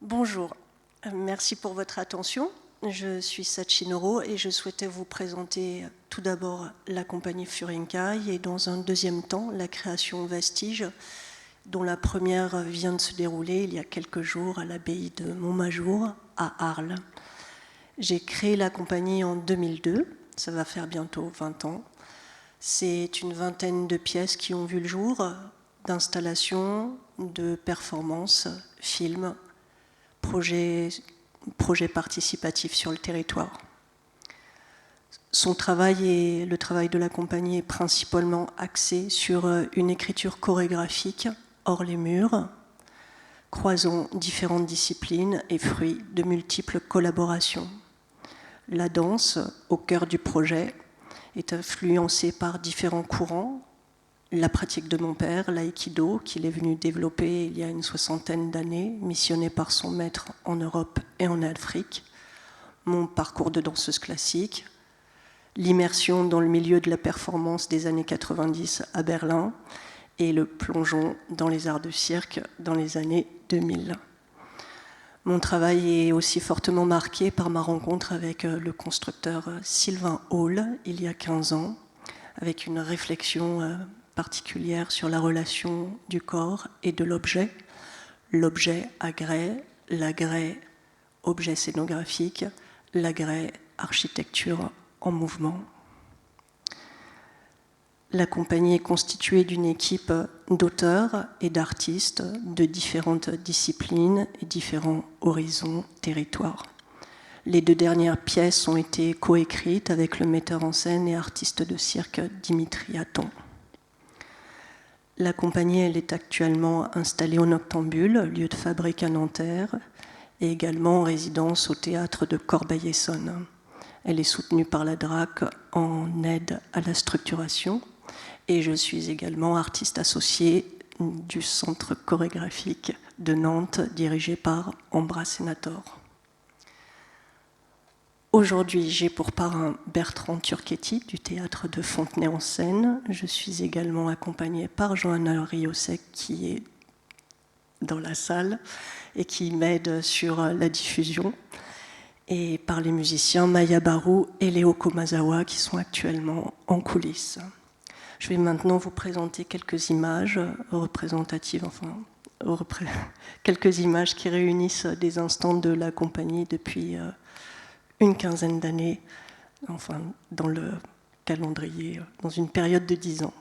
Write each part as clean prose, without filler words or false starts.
Bonjour, merci pour votre attention. Je suis Sachinoro et je souhaitais vous présenter tout d'abord la compagnie Furinkai et dans un deuxième temps la création Vestige, dont la première vient de se dérouler il y a quelques jours à l'abbaye de Montmajour à Arles. J'ai créé la compagnie en 2002, ça va faire bientôt 20 ans. C'est une vingtaine de pièces qui ont vu le jour, d'installations, de performances, films, projets participatifs sur le territoire. Son travail et le travail de la compagnie est principalement axé sur une écriture chorégraphique hors les murs, croisant différentes disciplines et fruit de multiples collaborations. La danse, au cœur du projet, est influencée par différents courants. La pratique de mon père, l'aïkido, qu'il est venu développer il y a une 60aine d'années, missionné par son maître en Europe et en Afrique, mon parcours de danseuse classique, l'immersion dans le milieu de la performance des années 90 à Berlin et le plongeon dans les arts de cirque dans les années 2000. Mon travail est aussi fortement marqué par ma rencontre avec le constructeur Sylvain Hall il y a 15 ans, avec une réflexion particulière sur la relation du corps et de l'objet, l'objet agrès, l'agrès objet scénographique, l'agrès architecture en mouvement. La compagnie est constituée d'une équipe d'auteurs et d'artistes de différentes disciplines et différents horizons, territoires. Les 2 dernières pièces ont été coécrites avec le metteur en scène et artiste de cirque Dimitri Hatton. La compagnie elle est actuellement installée au Noctambule, lieu de fabrique à Nanterre, et également en résidence au théâtre de Corbeil-Essonnes. Elle est soutenue par la DRAC en aide à la structuration, et je suis également artiste associée du Centre chorégraphique de Nantes, dirigé par Ambra Senator. Aujourd'hui, j'ai pour parrain Bertrand Turchetti du théâtre de Fontenay-en-Seine. Je suis également accompagnée par Johanna Riosec qui est dans la salle et qui m'aide sur la diffusion, et par les musiciens Maya Barou et Léo Komazawa qui sont actuellement en coulisses. Je vais maintenant vous présenter quelques images représentatives, quelques images qui réunissent des instants de la compagnie depuis une 15aine d'années, dans le calendrier, dans une période de 10 ans.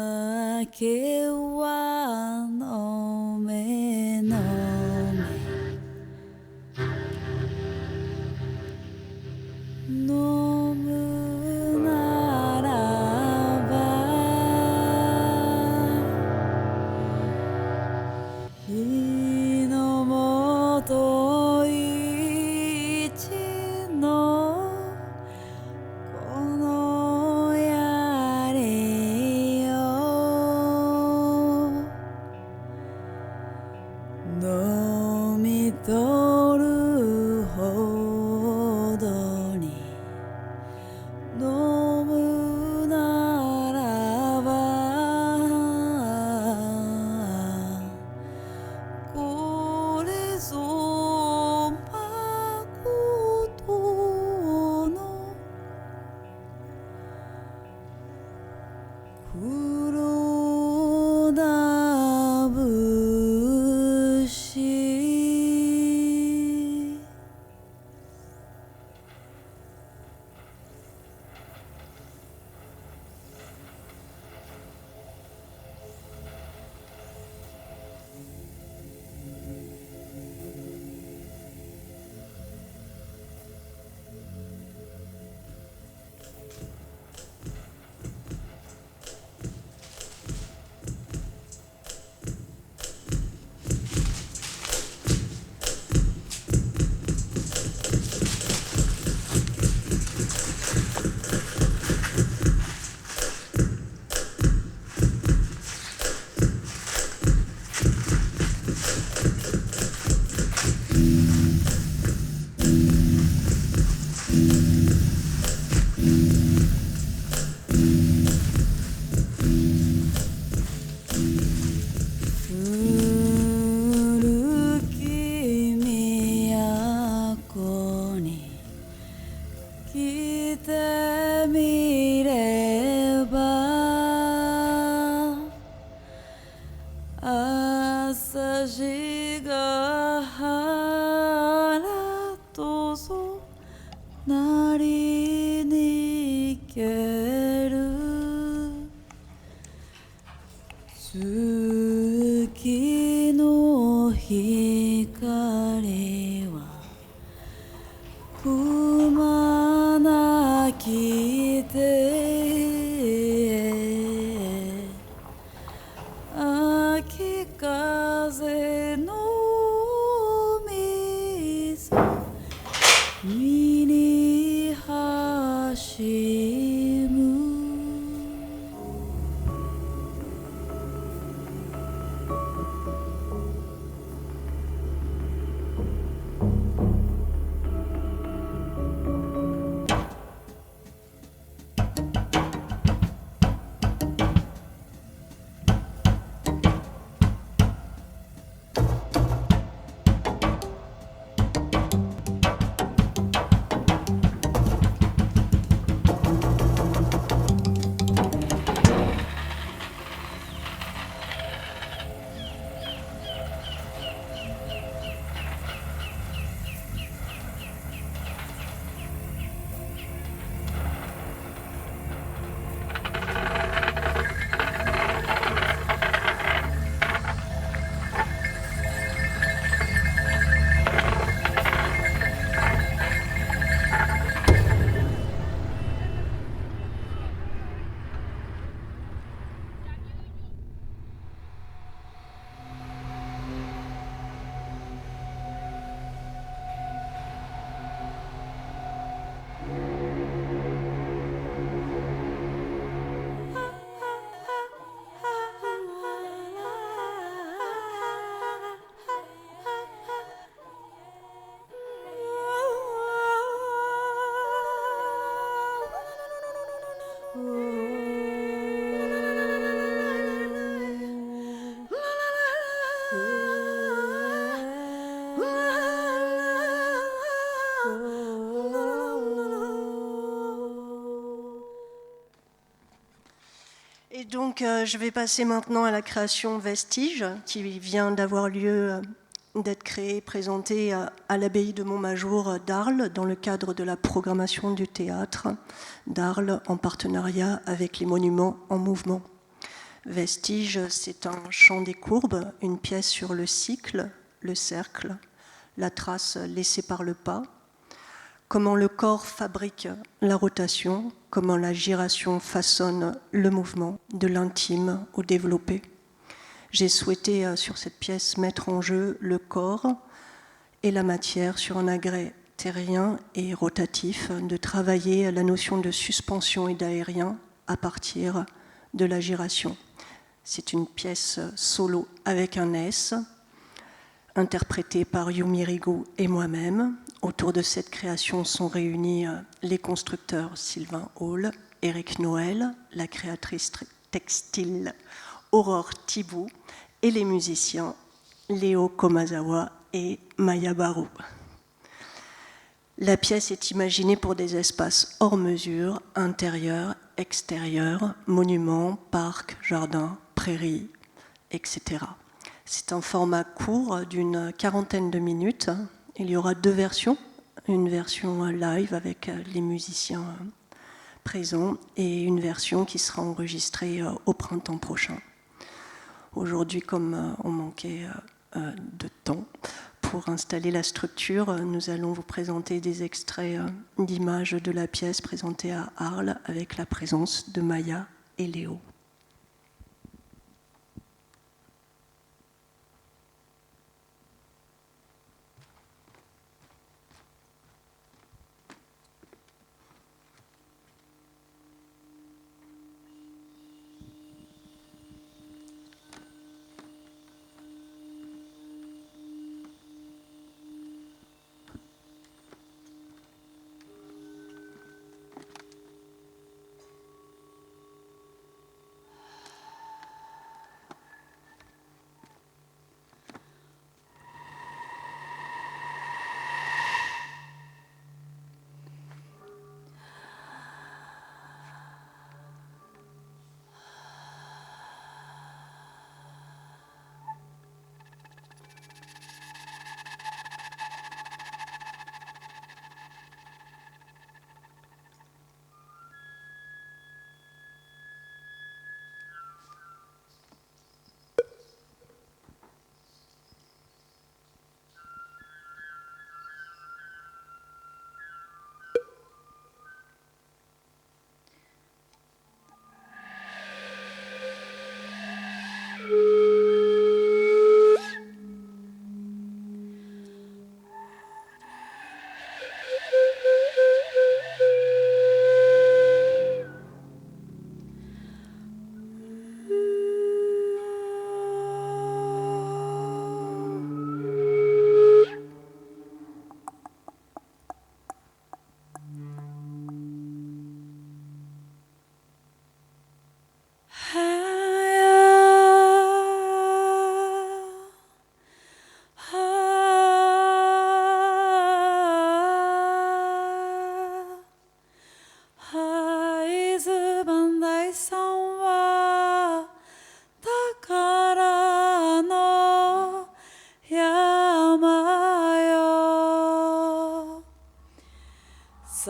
Sake wa nome nome nomu naraba inomoto ichi no kono yare yo nomitoru hodo ni nomu naraba kore zo makoto no kurodabushi が原とぞなりにける月の光はくまなきて秋風の水身に走むEt donc, je vais passer maintenant à la création Vestige, qui vient d'avoir lieu, d'être créée et présentée à l'abbaye de Montmajour d'Arles, dans le cadre de la programmation du théâtre d'Arles, en partenariat avec les Monuments en Mouvement. Vestige, c'est un chant des courbes, une pièce sur le cycle, le cercle, la trace laissée par le pas, comment le corps fabrique la rotation, comment la giration façonne le mouvement, de l'intime au développé. J'ai souhaité sur cette pièce mettre en jeu le corps et la matière sur un agrès terrien et rotatif, de travailler la notion de suspension et d'aérien à partir de la giration. C'est une pièce solo avec un S, interprétée par Yumi Rigaud et moi-même. Autour de cette création sont réunis les constructeurs Sylvain Hall, Éric Noël, la créatrice textile Aurore Thibault et les musiciens Léo Komazawa et Maya Barou. La pièce est imaginée pour des espaces hors mesure, intérieurs, extérieurs, monuments, parcs, jardins, prairies, etc. C'est un format court d'une 40aine de minutes. Il y aura deux versions, une version live avec les musiciens présents et une version qui sera enregistrée au printemps prochain. Aujourd'hui, comme on manquait de temps pour installer la structure, nous allons vous présenter des extraits d'images de la pièce présentée à Arles avec la présence de Maya et Léo.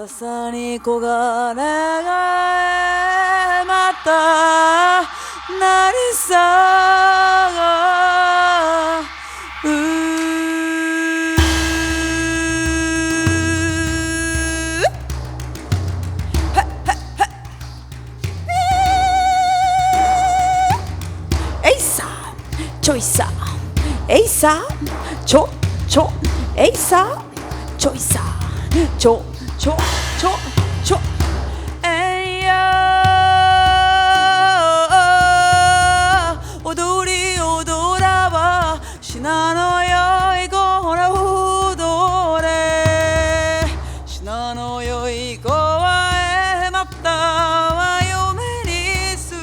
笹に黄金がまた鳴りさえいさちょいさえいさちょえいさちょいさちょえいや踊り踊らば信濃よい子ほら踊れ信濃よい子はまたは嫁にする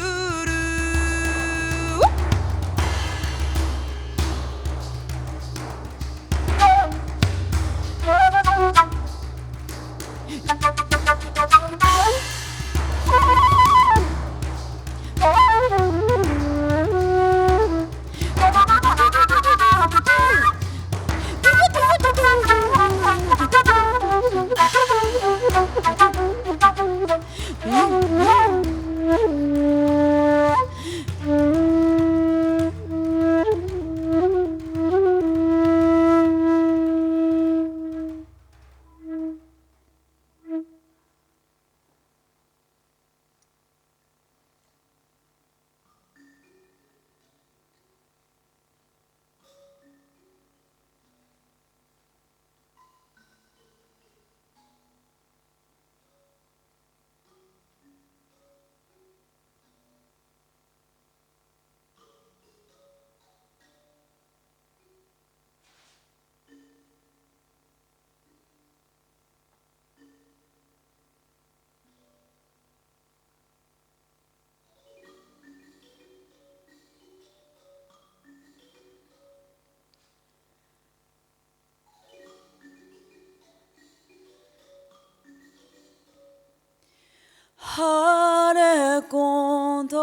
晴れ込んだ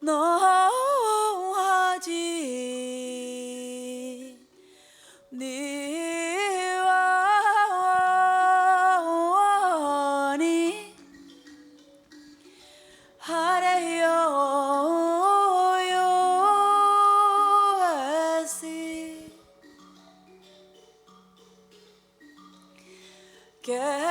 の端庭に晴れよよしけ